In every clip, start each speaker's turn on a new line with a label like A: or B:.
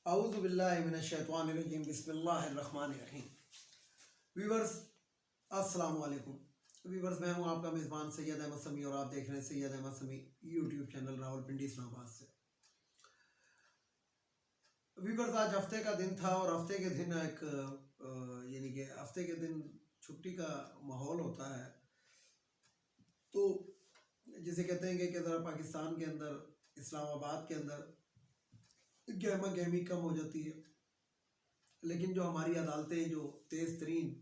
A: اعوذ باللہ من الشیطان الرجیم بسم اللہ الرحمن الرحیم۔ ویورز السلام علیکم۔ ویورز میں ہوں آپ کا میزبان سید احمد سمیع اور آپ دیکھ رہے ہیں سید احمد سمیع یوٹیوب چینل راولپنڈی اسلام آباد سے۔ ویورز آج ہفتے کا دن تھا اور ہفتے کے دن ایک یعنی کہ ہفتے کے دن چھٹی کا ماحول ہوتا ہے، تو جسے کہتے ہیں کہ ذرا پاکستان کے اندر اسلام آباد کے اندر گہما گہمی کم ہو جاتی ہے، لیکن جو ہماری عدالتیں جو تیز ترین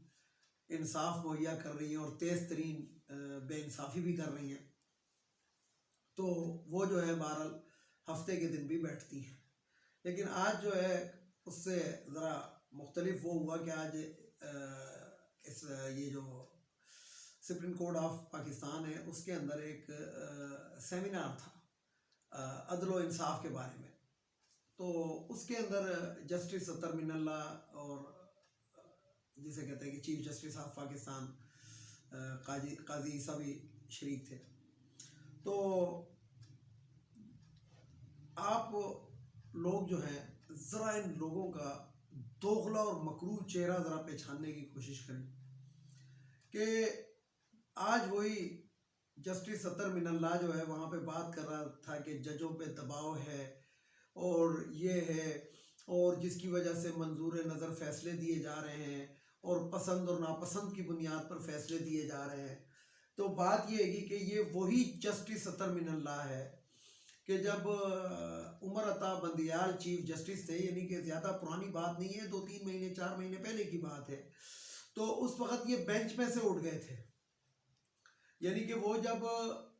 A: انصاف مہیا کر رہی ہیں اور تیز ترین بے انصافی بھی کر رہی ہیں، تو وہ جو ہے بہرحال ہفتے کے دن بھی بیٹھتی ہیں۔ لیکن آج جو ہے اس سے ذرا مختلف وہ ہوا کہ آج یہ جو سپریم کورٹ آف پاکستان ہے اس کے اندر ایک سیمینار تھا عدل و انصاف کے بارے میں، تو اس کے اندر جسٹس اطہر من اللہ اور جسے کہتے ہیں کہ چیف جسٹس آف پاکستان قاضی عیسیٰ بھی شریک تھے۔ تو آپ لوگ جو ہیں ذرا ان لوگوں کا دوغلا اور مکروہ چہرہ ذرا پہچاننے کی کوشش کریں کہ آج وہی جسٹس اطہر من اللہ جو ہے وہاں پہ بات کر رہا تھا کہ ججوں پہ دباؤ ہے اور یہ ہے، اور جس کی وجہ سے منظور نظر فیصلے دیے جا رہے ہیں اور پسند اور ناپسند کی بنیاد پر فیصلے دیے جا رہے ہیں۔ تو بات یہ ہے کہ یہ وہی جسٹس اطہر من اللہ ہے کہ جب عمر عطا بندیال چیف جسٹس تھے، یعنی کہ زیادہ پرانی بات نہیں ہے، 2-3 مہینے 4 مہینے پہلے کی بات ہے، تو اس وقت یہ بینچ میں سے اٹھ گئے تھے۔ یعنی کہ وہ جب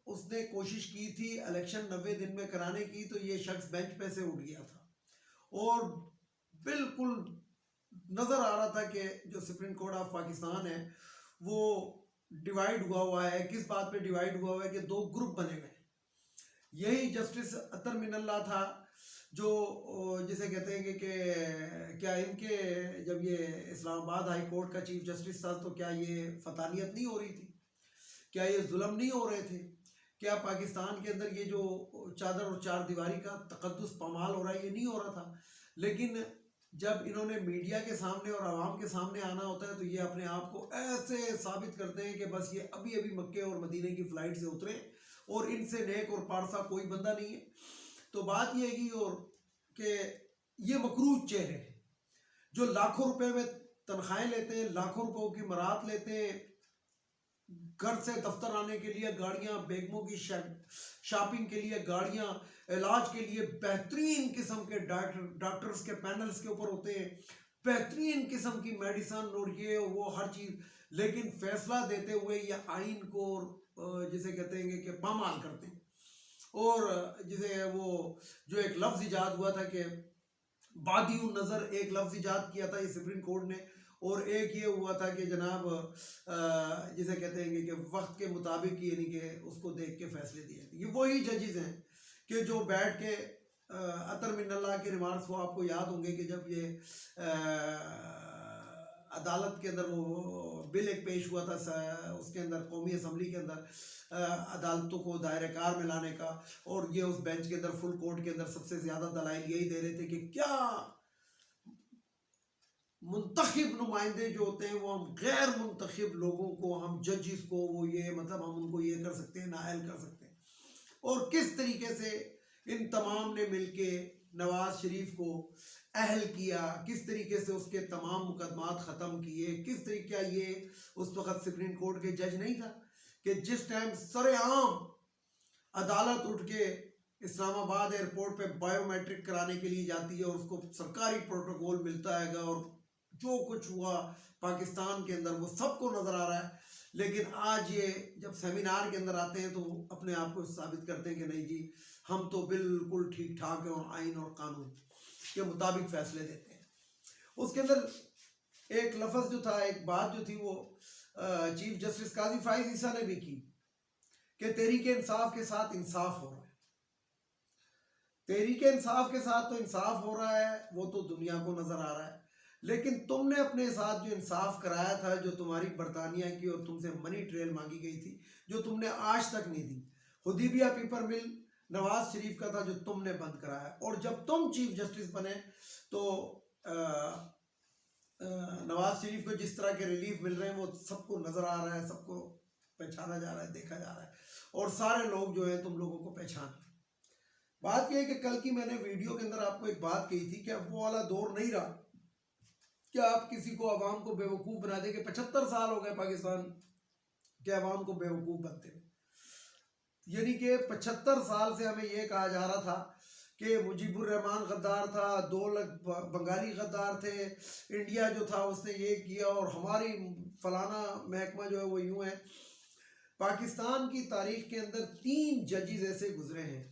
A: اس نے کوشش کی تھی الیکشن 90 دن میں کرانے کی، تو یہ شخص بینچ پہ سے اٹھ گیا تھا اور بالکل نظر آ رہا تھا کہ جو سپریم کورٹ آف پاکستان ہے وہ ڈیوائیڈ ہوا ہے۔ کس بات پہ ڈیوائیڈ ہوا ہے کہ 2 گروپ بنے ہوئے۔ یہی جسٹس اطہر من اللہ تھا جو جسے کہتے ہیں کہ کیا ان کے جب یہ اسلام آباد ہائی کورٹ کا چیف جسٹس تھا تو کیا یہ فطانیت نہیں ہو رہی تھی؟ کیا یہ ظلم نہیں ہو رہے تھے؟ کیا پاکستان کے اندر یہ جو چادر اور چار دیواری کا تقدس پامال ہو رہا ہے یہ نہیں ہو رہا تھا؟ لیکن جب انہوں نے میڈیا کے سامنے اور عوام کے سامنے آنا ہوتا ہے تو یہ اپنے آپ کو ایسے ثابت کرتے ہیں کہ بس یہ ابھی مکے اور مدینے کی فلائٹ سے اترے اور ان سے نیک اور پارسا کوئی بندہ نہیں ہے۔ تو بات یہ ہے اور کہ یہ مکروہ چہرے ہیں جو لاکھوں روپے میں تنخواہیں لیتے ہیں، لاکھوں روپوں کی مراد لیتے ہیں، گھر سے دفتر آنے کے لیے گاڑیاں، بیگموں کی شاپنگ کے لیے گاڑیاں، علاج کے لیے بہترین قسم کے ڈاکٹرز کے پینلز کے اوپر ہوتے ہیں، بہترین قسم کی میڈیسن اور یہ وہ ہر چیز، لیکن فیصلہ دیتے ہوئے یہ آئین کو جسے کہتے ہیں کہ پامال کرتے ہیں۔ اور جسے وہ جو ایک لفظ ایجاد ہوا تھا کہ بادی النظر ایک لفظ ایجاد کیا تھا یہ سپریم کورٹ نے، اور ایک یہ ہوا تھا کہ جناب جسے کہتے ہیں کہ وقت کے مطابق یعنی کہ اس کو دیکھ کے فیصلے دیے۔ یہ وہی ججز ہیں کہ جو بیٹھ کے اطہر من اللہ کے ریمارکس وہ آپ کو یاد ہوں گے کہ جب یہ عدالت کے اندر وہ بل ایک پیش ہوا تھا اس کے اندر قومی اسمبلی کے اندر عدالتوں کو دائرہ کار میں لانے کا، اور یہ اس بینچ کے اندر فل کورٹ کے اندر سب سے زیادہ دلائل یہی دے رہے تھے کہ کیا منتخب نمائندے جو ہوتے ہیں وہ ہم غیر منتخب لوگوں کو، ہم ججز کو وہ یہ مطلب ہم ان کو یہ کر سکتے ہیں، نااہل کر سکتے ہیں، اور کس طریقے سے ان تمام نے مل کے نواز شریف کو اہل کیا، کس طریقے سے اس کے تمام مقدمات ختم کیے، کس طریقہ یہ اس وقت سپریم کورٹ کے جج نہیں تھا کہ جس ٹائم سر عام عدالت اٹھ کے اسلام آباد ایئرپورٹ پہ بائیو میٹرک کرانے کے لیے جاتی ہے اور اس کو سرکاری پروٹوکول ملتا ہے گا، اور جو کچھ ہوا پاکستان کے اندر وہ سب کو نظر آ رہا ہے، لیکن آج یہ جب سیمینار کے اندر آتے ہیں تو اپنے آپ کو ثابت کرتے ہیں کہ نہیں جی ہم تو بالکل ٹھیک ٹھاک ہیں اور آئین اور قانون کے مطابق فیصلے دیتے ہیں۔ اس کے اندر ایک لفظ جو تھا، ایک بات جو تھی وہ چیف جسٹس قاضی فائز عیسیٰ نے بھی کی کہ تحریک انصاف کے ساتھ انصاف ہو رہا ہے۔ تحریک انصاف کے ساتھ تو انصاف ہو رہا ہے، وہ تو دنیا کو نظر آ رہا ہے، لیکن تم نے اپنے ساتھ جو انصاف کرایا تھا، جو تمہاری برطانیہ کی اور تم سے منی ٹریل مانگی گئی تھی، جو تم نے آج تک نہیں دی۔ حدیبیہ پیپر مل نواز شریف کا تھا جو تم نے بند کرایا، اور جب تم چیف جسٹس بنے تو نواز شریف کو جس طرح کے ریلیف مل رہے ہیں وہ سب کو نظر آ رہا ہے، سب کو پہچانا جا رہا ہے، دیکھا جا رہا ہے، اور سارے لوگ جو ہیں تم لوگوں کو پہچان رہے ہیں۔ بات یہ ہے کہ کل کی میں نے ویڈیو کے اندر آپ کو ایک بات کہی تھی کہ اب وہ والا دور نہیں رہا کہ آپ کسی کو عوام کو بیوقوف بنا دیں، کہ 75 سال ہو گئے پاکستان کے عوام کو بیوقوف بنتے ہیں، یعنی کہ 75 سال سے ہمیں یہ کہا جا رہا تھا کہ مجیب الرحمان غدار تھا، 2 لاکھ بنگالی غدار تھے، انڈیا جو تھا اس نے یہ کیا، اور ہماری فلانا محکمہ جو ہے وہ یوں ہے۔ پاکستان کی تاریخ کے اندر 3 ججز ایسے گزرے ہیں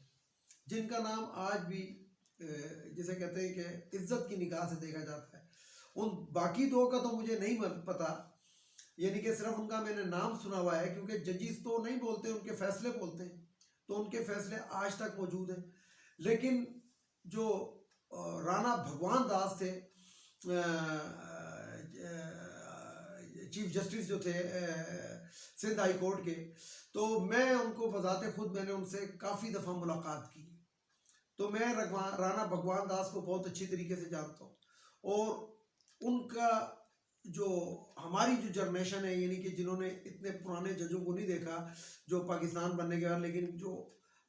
A: جن کا نام آج بھی جسے کہتے ہیں کہ عزت کی نگاہ سے دیکھا جاتا ہے۔ ان باقی 2 کا تو مجھے نہیں پتا، یعنی کہ صرف ان کا میں نے نام سنا ہوا ہے، کیونکہ ججز تو نہیں بولتے، ان کے فیصلے بولتے ہیں، تو ان کے فیصلے آج تک موجود ہیں۔ لیکن جو رانا بھگوان داس تھے، چیف جسٹس جو تھے سندھ ہائی کورٹ کے، تو میں ان کو بذات خود میں نے ان سے کافی دفعہ ملاقات کی، تو میں رانا بھگوان داس کو بہت اچھی طریقے سے جانتا ہوں، اور ان کا جو ہماری جو جنریشن ہے، یعنی کہ جنہوں نے اتنے پرانے ججوں کو نہیں دیکھا جو پاکستان بننے کے بعد، لیکن جو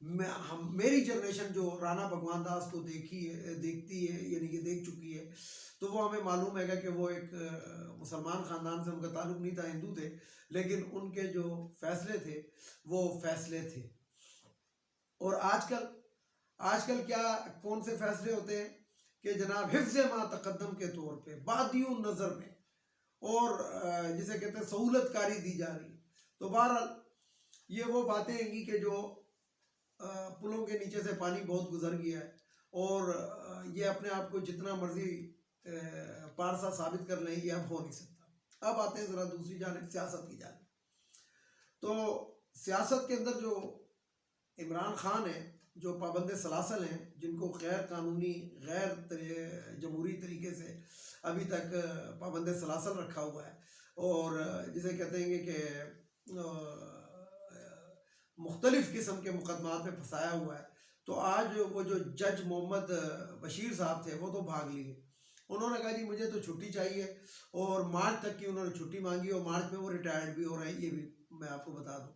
A: میری جنریشن جو رانا بھگوان داس کو دیکھتی ہے، یعنی کہ دیکھ چکی ہے، تو وہ ہمیں معلوم ہے گا کہ وہ ایک مسلمان خاندان سے ان کا تعلق نہیں تھا، ہندو تھے، لیکن ان کے جو فیصلے تھے وہ فیصلے تھے۔ اور آج کل کیا کون سے فیصلے ہوتے ہیں کہ جناب حفظ ما تقدم کے طور پہ بادی نظر میں، اور جسے کہتے ہیں سہولت کاری دی جا رہی ہے۔ تو بہرحال یہ وہ باتیں ہیں گی کہ جو پلوں کے نیچے سے پانی بہت گزر گیا ہے، اور یہ اپنے آپ کو جتنا مرضی پارسا ثابت کر لیں، یہ اب ہو نہیں سکتا۔ اب آتے ہیں ذرا دوسری جانب، سیاست کی جانب۔ تو سیاست کے اندر جو عمران خان ہیں، جو پابند سلاسل ہیں، جن کو غیر قانونی، غیر جمہوری طریقے سے ابھی تک پابند سلاسل رکھا ہوا ہے، اور جسے کہتے ہیں کہ مختلف قسم کے مقدمات میں پھنسایا ہوا ہے، تو آج وہ جو جج محمد بشیر صاحب تھے وہ تو بھاگ لیے۔ انہوں نے کہا جی مجھے تو چھٹی چاہیے، اور مارچ تک کی انہوں نے چھٹی مانگی، اور مارچ میں وہ ریٹائرڈ بھی ہو رہے ہیں، یہ بھی میں آپ کو بتا دوں۔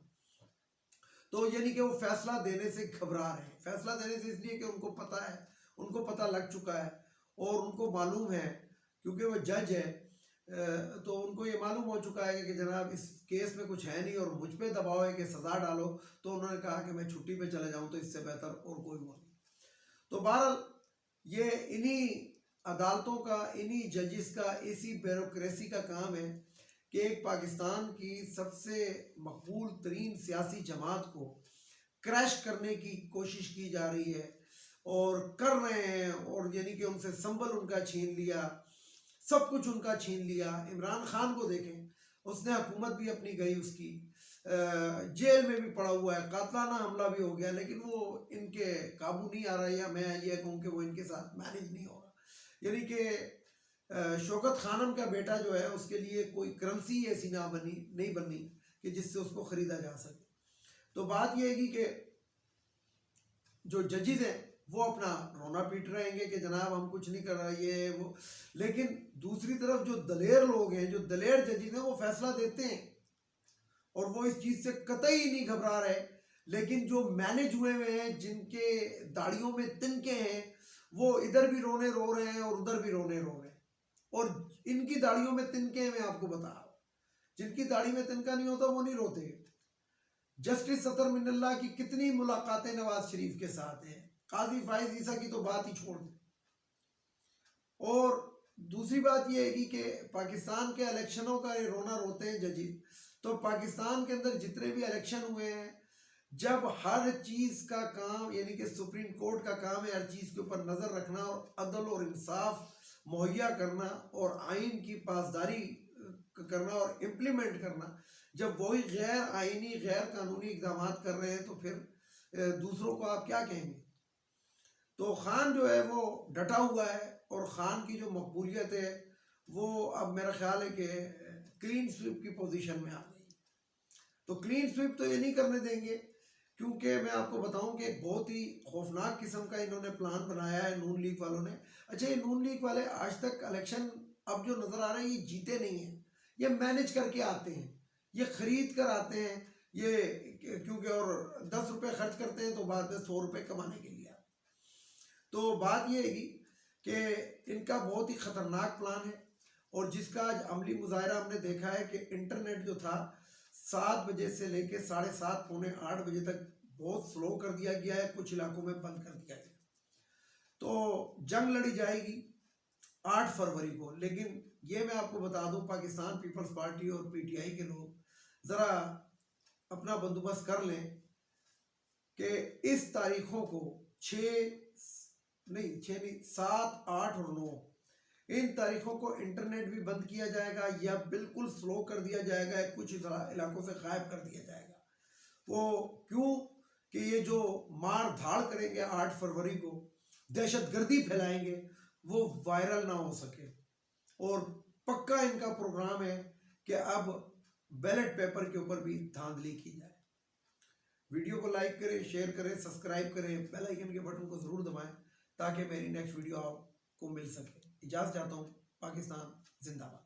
A: تو یعنی کہ وہ فیصلہ دینے سے گھبرا رہے ہیں، فیصلہ دینے سے اس لیے کہ ان کو پتہ ہے، ان کو پتہ لگ چکا ہے، اور ان کو معلوم ہے، کیونکہ وہ جج ہے، تو ان کو یہ معلوم ہو چکا ہے کہ جناب اس کیس میں کچھ ہے نہیں، اور مجھ پہ دباؤ ہے کہ سزا ڈالو، تو انہوں نے کہا کہ میں چھٹی پہ چلے جاؤں تو اس سے بہتر اور کوئی وہ نہیں۔ تو بہرحال یہ انہی عدالتوں کا، انہی ججز کا، اسی بیوروکریسی کا کام ہے کہ ایک پاکستان کی سب سے مقبول ترین سیاسی جماعت کو کریش کرنے کی کوشش کی جا رہی ہے، اور کر رہے ہیں، اور یعنی کہ ان سے سنبل ان کا چھین لیا، سب کچھ ان کا چھین لیا۔ عمران خان کو دیکھیں، اس نے حکومت بھی اپنی گئی، اس کی جیل میں بھی پڑا ہوا ہے، قاتلانہ حملہ بھی ہو گیا، لیکن وہ ان کے قابو نہیں آ رہا، یا میں یہ کہوں کہ وہ ان کے ساتھ مینیج نہیں ہو رہا۔ یعنی کہ شوکت خانم کا بیٹا جو ہے، اس کے لیے کوئی کرنسی ایسی نہیں بنی کہ جس سے اس کو خریدا جا سکے۔ تو بات یہ ہے کہ جو ججز ہیں وہ اپنا رونا پیٹ رہیں گے کہ جناب ہم کچھ نہیں کر رہا، یہ وہ، لیکن دوسری طرف جو دلیر لوگ ہیں، جو دلیر ججز ہیں، وہ فیصلہ دیتے ہیں، اور وہ اس چیز سے قطعی نہیں گھبرا رہے، لیکن جو مینج ہوئے ہیں، جن کے داڑھیوں میں تنکے ہیں، وہ ادھر بھی رونے رو رہے ہیں اور ادھر بھی رونے رو رہے ہیں۔ اور ان کی داڑھیوں میں تنکے ہیں، میں آپ کو بتا رہا ہوں، جن کی داڑھی میں تنکا نہیں ہوتا وہ نہیں روتے۔ جسٹس ستر من اللہ کی کتنی ملاقاتیں نواز شریف کے ساتھ ہیں، قاضی فائز عیسیٰ کی تو بات ہی چھوڑ دیں۔ اور دوسری بات یہ ہے کہ پاکستان کے الیکشنوں کا یہ رونا روتے ہیں ججز، تو پاکستان کے اندر جتنے بھی الیکشن ہوئے ہیں، جب ہر چیز کا کام، یعنی کہ سپریم کورٹ کا کام ہے ہر چیز کے اوپر نظر رکھنا، اور عدل اور انصاف مہیا کرنا، اور آئین کی پاسداری کرنا اور امپلیمنٹ کرنا، جب وہی غیر آئینی، غیر قانونی اقدامات کر رہے ہیں، تو پھر دوسروں کو آپ کیا کہیں گے؟ تو خان جو ہے وہ ڈٹا ہوا ہے، اور خان کی جو مقبولیت ہے وہ اب میرا خیال ہے کہ کلین سویپ کی پوزیشن میں آ گئی۔ تو کلین سویپ تو یہ نہیں کرنے دیں گے، کیونکہ میں آپ کو بتاؤں کہ ایک بہت ہی خوفناک قسم کا انہوں نے پلان بنایا ہے نون لیگ والوں نے. اچھا یہ نون لیگ والے آج تک الیکشن اب جو نظر آ رہے ہیں یہ جیتے نہیں ہیں, یہ مینج کر کے آتے ہیں, یہ خرید کر آتے ہیں, یہ کیونکہ اور 10 روپے خرچ کرتے ہیں تو بعد میں 100 روپے کمانے کے لیے. تو بات یہ ہے کہ ان کا بہت ہی خطرناک پلان ہے, اور جس کا آج عملی مظاہرہ ہم نے دیکھا ہے کہ انٹرنیٹ جو تھا 7 بجے سے لے کے 7:30 پونے 8 بجے تک بہت سلو کر دیا گیا ہے, کچھ علاقوں میں بند کر دیا گیا. تو جنگ لڑی جائے گی 8 فروری کو. لیکن یہ میں آپ کو بتا دوں پاکستان پیپلز پارٹی اور پی ٹی آئی کے لوگ ذرا اپنا بندوبست کر لیں کہ اس تاریخوں کو 7، 8 اور 9 ان تاریخوں کو انٹرنیٹ بھی بند کیا جائے گا یا بالکل سلو کر دیا جائے گا, کچھ علاقوں سے غائب کر دیا جائے گا. وہ کیوں کہ یہ جو مار دھاڑ کریں گے 8 فروری کو, دہشت گردی پھیلائیں گے, وہ وائرل نہ ہو سکے. اور پکا ان کا پروگرام ہے کہ اب بیلٹ پیپر کے اوپر بھی دھاندلی کی جائے. ویڈیو کو لائک کریں, شیئر کریں, سبسکرائب کریں, بیل آئیکن کے بٹن کو ضرور دبائیں تاکہ میری نیکسٹ ویڈیو آپ کو مل سکے. اجازت چاہتا ہوں. پاکستان زندہ باد.